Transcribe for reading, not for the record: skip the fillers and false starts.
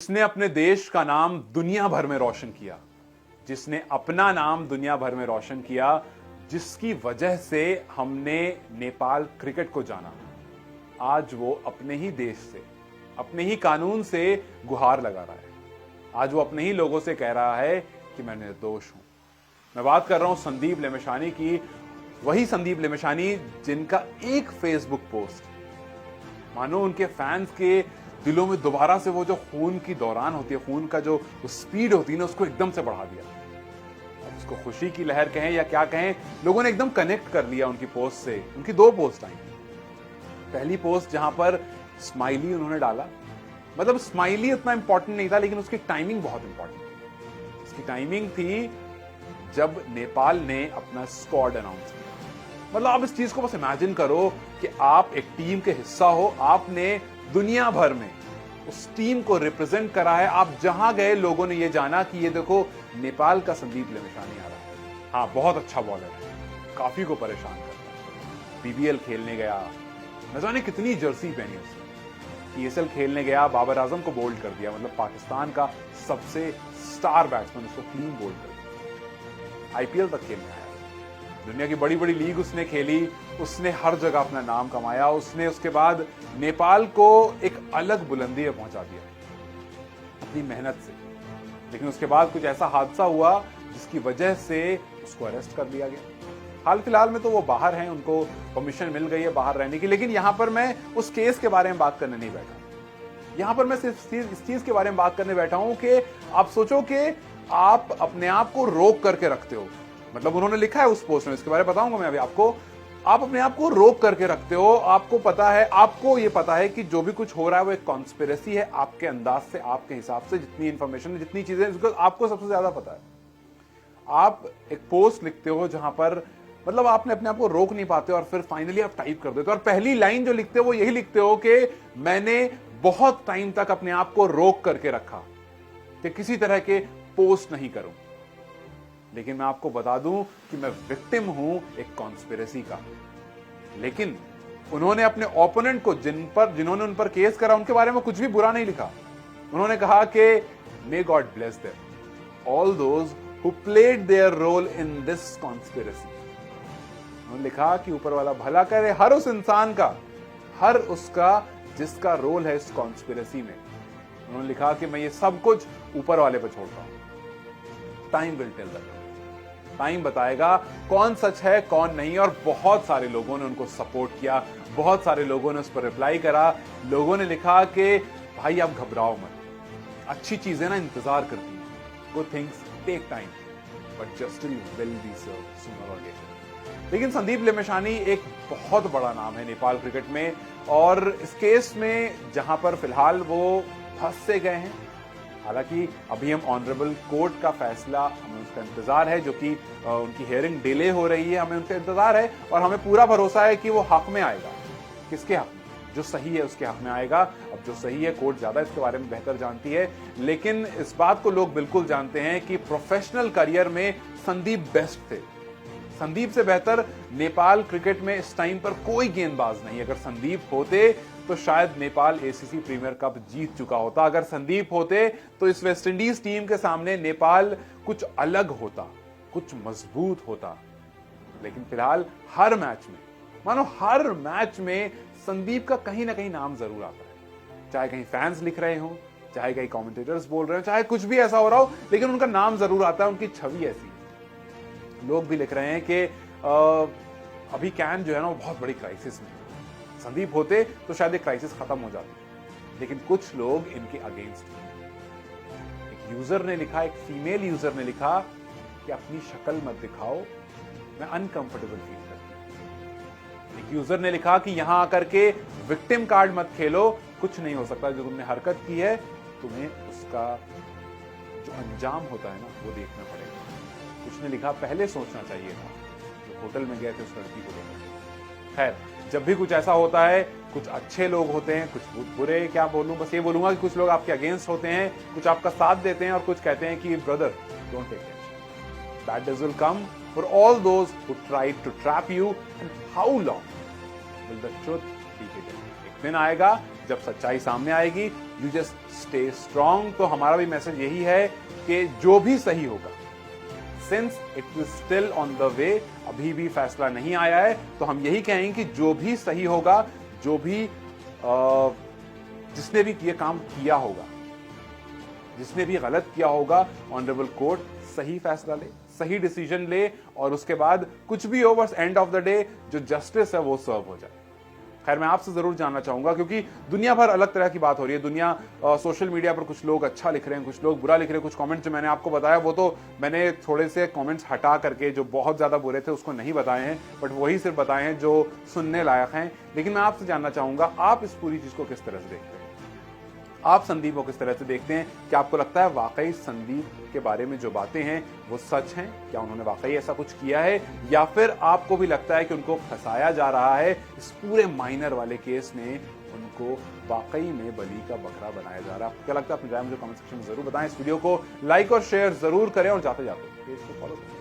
जिसने अपने देश का नाम दुनिया भर में रोशन किया, जिसने अपना नाम दुनिया भर में रोशन किया, जिसकी वजह से हमने नेपाल क्रिकेट को जाना, आज वो अपने ही देश से, अपने ही कानून से गुहार लगा रहा है। आज वो अपने ही लोगों से कह रहा है कि मैं निर्दोष हूं। मैं बात कर रहा हूं संदीप लेमिशानी की, वही संदीप लेमिशानी जिनका एक फेसबुक पोस्ट मानो उनके फैंस के दिलों में दोबारा से वो जो खून की दौरान होती है, खून का जो स्पीड होती है ना, उसको एकदम से बढ़ा दिया। अब उसको खुशी की लहर कहें या क्या कहें, लोगों ने एकदम कनेक्ट कर लिया उनकी पोस्ट से। उनकी दो पोस्ट आई। पहली पोस्ट जहां पर स्माइली उन्होंने डाला, मतलब स्माइली इतना इंपॉर्टेंट नहीं था, लेकिन उसकी टाइमिंग बहुत इंपॉर्टेंट थी। उसकी टाइमिंग थी जब नेपाल ने अपना स्क्वाड अनाउंस किया। मतलब आप इस चीज को बस इमेजिन करो कि आप एक टीम के हिस्सा हो, आपने दुनिया भर में उस टीम को रिप्रेजेंट करा है। आप जहां गए लोगों ने ये जाना कि ये देखो नेपाल का संदीप लेमिशानी आ रहा है। हाँ, बहुत अच्छा बॉलर है, काफी को परेशान करता है। बीबीएल खेलने गया, न जाने कितनी जर्सी पहनी उसने। पीएसएल खेलने गया, बाबर आजम को बोल्ड कर दिया, मतलब पाकिस्तान का सबसे स्टार बैट्समैन, उसको क्लीन बोल्ड कर दिया। आईपीएल तक खेलने आया, दुनिया की बड़ी बड़ी लीग उसने खेली, उसने हर जगह अपना नाम कमाया। उसने उसके बाद नेपाल को एक अलग बुलंदी पे पहुंचा दिया अपनी मेहनत से। लेकिन उसके बाद कुछ ऐसा हादसा हुआ जिसकी वजह से उसको अरेस्ट कर लिया गया। हाल फिलहाल में तो वो बाहर हैं, उनको परमिशन मिल गई है बाहर रहने की। लेकिन यहां पर मैं उस केस के बारे में बात करने नहीं बैठा। यहां पर मैं सिर्फ इस चीज के बारे में बात करने बैठा हूं कि आप सोचो कि आप अपने आप को रोक करके रखते हो। मतलब उन्होंने लिखा है उस पोस्ट में, इसके बारे में बताऊंगा मैं अभी आपको। आप अपने आप को रोक करके रखते हो। आपको पता है, आपको ये पता है कि जो भी कुछ हो रहा है वो एक कॉन्स्पिरेसी है। आपके अंदाज से, आपके हिसाब से, जितनी इंफॉर्मेशन, जितनी चीजें आपको सबसे ज्यादा पता है। आप एक पोस्ट लिखते हो जहां पर मतलब आपने अपने आप को रोक नहीं पाते और फिर फाइनली आप टाइप कर देते हो। और पहली लाइन जो लिखते हो वो यही लिखते हो कि मैंने बहुत टाइम तक अपने आप को रोक करके रखा कि किसी तरह के पोस्ट नहीं करूं। लेकिन मैं आपको बता दूं कि मैं विक्टिम हूं एक कॉन्स्पिरेसी का। लेकिन उन्होंने अपने ओपोनेंट को, जिन्होंने उन पर केस करा, उनके बारे में कुछ भी बुरा नहीं लिखा। उन्होंने कहा कि may God bless them all those who played their role in this conspiracy. उन्होंने लिखा कि ऊपर वाला भला करे हर उस इंसान का, हर उसका जिसका रोल है इस कॉन्स्पिरेसी में। उन्होंने लिखा कि मैं ये सब कुछ ऊपर वाले पर छोड़ता हूं। Time will tell the, time बताएगा कौन सच है कौन नहीं। और बहुत सारे लोगों ने उनको सपोर्ट किया, बहुत सारे लोगों ने उस पर रिप्लाई करा। लोगों ने लिखा कि भाई आप घबराओ मत, अच्छी चीजें ना इंतजार करती हैं, good things take time but justice will be served sooner और लेटर। लेकिन संदीप लेमिशानी एक बहुत बड़ा नाम है नेपाल क्रिकेट में, और इस केस में जहां पर फिलहाल वो फंस से गए हैं, हालांकि अभी हम ऑनरेबल कोर्ट का फैसला, हमें उसका इंतजार है, जो कि उनकी हियरिंग डिले हो रही है, हमें उनका इंतजार है। और हमें पूरा भरोसा है कि वो हक में आएगा। किसके हक में? जो सही है उसके हक में आएगा। अब जो सही है, कोर्ट ज्यादा इसके बारे में बेहतर जानती है। लेकिन इस बात को लोग बिल्कुल जानते हैं कि प्रोफेशनल करियर में संदीप बेस्ट थे। संदीप से बेहतर नेपाल क्रिकेट में इस टाइम पर कोई गेंदबाज नहीं। अगर संदीप होते तो शायद नेपाल एसीसी प्रीमियर कप जीत चुका होता। अगर संदीप होते तो इस वेस्ट इंडीज टीम के सामने नेपाल कुछ अलग होता, कुछ मजबूत होता। लेकिन फिलहाल हर मैच में, मानो हर मैच में संदीप का कहीं ना कहीं नाम जरूर आता है। चाहे कहीं फैंस लिख रहे हो, चाहे कहीं कमेंटेटर्स बोल रहे हो, चाहे कुछ भी ऐसा हो रहा हो, लेकिन उनका नाम जरूर आता है। उनकी छवि ऐसी है। लोग भी लिख रहे हैं कि अभी कैन जो है ना वो बहुत बड़ी क्राइसिस में, संदीप होते तो शायद एक क्राइसिस खत्म हो जाती। लेकिन कुछ लोग इनके अगेंस्ट हैं। एक यूजर ने लिखा, एक फीमेल यूजर ने लिखा कि अपनी शक्ल मत दिखाओ, मैं अनकंफर्टेबल फील करती हूं। एक यूजर ने लिखा कि यहां आकर के विक्टिम कार्ड मत खेलो, कुछ नहीं हो सकता। जो तुमने हरकत की है, तुम्हें उसका जो अंजाम होता है ना वो देखना पड़ेगा। कुछ ने लिखा पहले सोचना चाहिए था, जो होटल में गए थे उस लड़की को लेकर। खैर, जब भी कुछ ऐसा होता है, कुछ अच्छे लोग होते हैं, कुछ बुरे, क्या बोलूं, बस ये बोलूंगा कि कुछ लोग आपके अगेंस्ट होते हैं, कुछ आपका साथ देते हैं और कुछ कहते हैं कि brother don't take tension, bad days will come for all those who tried to trap you, and how long will the truth be hidden. एक दिन आएगा जब सच्चाई सामने आएगी, यू जस्ट स्टे स्ट्रांग। तो हमारा भी मैसेज यही है कि जो भी सही होगा, since it is still on the way, अभी भी फैसला नहीं आया है, तो हम यही कहेंगे कि जो भी सही होगा, जो भी जिसने भी ये काम किया होगा, जिसने भी गलत किया होगा, ऑनरेबल कोर्ट सही फैसला ले, सही डिसीजन ले, और उसके बाद कुछ भी हो, बस एंड ऑफ द डे जो जस्टिस है वो सर्व हो जाए। खैर, मैं आपसे जरूर जानना चाहूंगा, क्योंकि दुनिया भर अलग तरह की बात हो रही है। दुनिया सोशल मीडिया पर कुछ लोग अच्छा लिख रहे हैं, कुछ लोग बुरा लिख रहे हैं। कुछ कमेंट्स जो मैंने आपको बताया वो तो मैंने थोड़े से कमेंट्स हटा करके, जो बहुत ज्यादा बुरे थे उसको नहीं बताए हैं, बट वही सिर्फ बताए हैं जो सुनने लायक हैं। लेकिन मैं आपसे जानना चाहूंगा, आप इस पूरी चीज को किस तरह से देखते हैं? आप संदीप को किस तरह से देखते हैं? क्या आपको लगता है वाकई संदीप के बारे में जो बातें हैं वो सच हैं? क्या उन्होंने वाकई ऐसा कुछ किया है, या फिर आपको भी लगता है कि उनको फंसाया जा रहा है? इस पूरे माइनर वाले केस में उनको वाकई में बलि का बकरा बनाया जा रहा है। आपको क्या लगता है? अपनी राय मुझे कमेंट सेक्शन में जरूर बताएं। इस वीडियो को लाइक और शेयर जरूर करें, और जाते जाते पेज को फॉलो करें।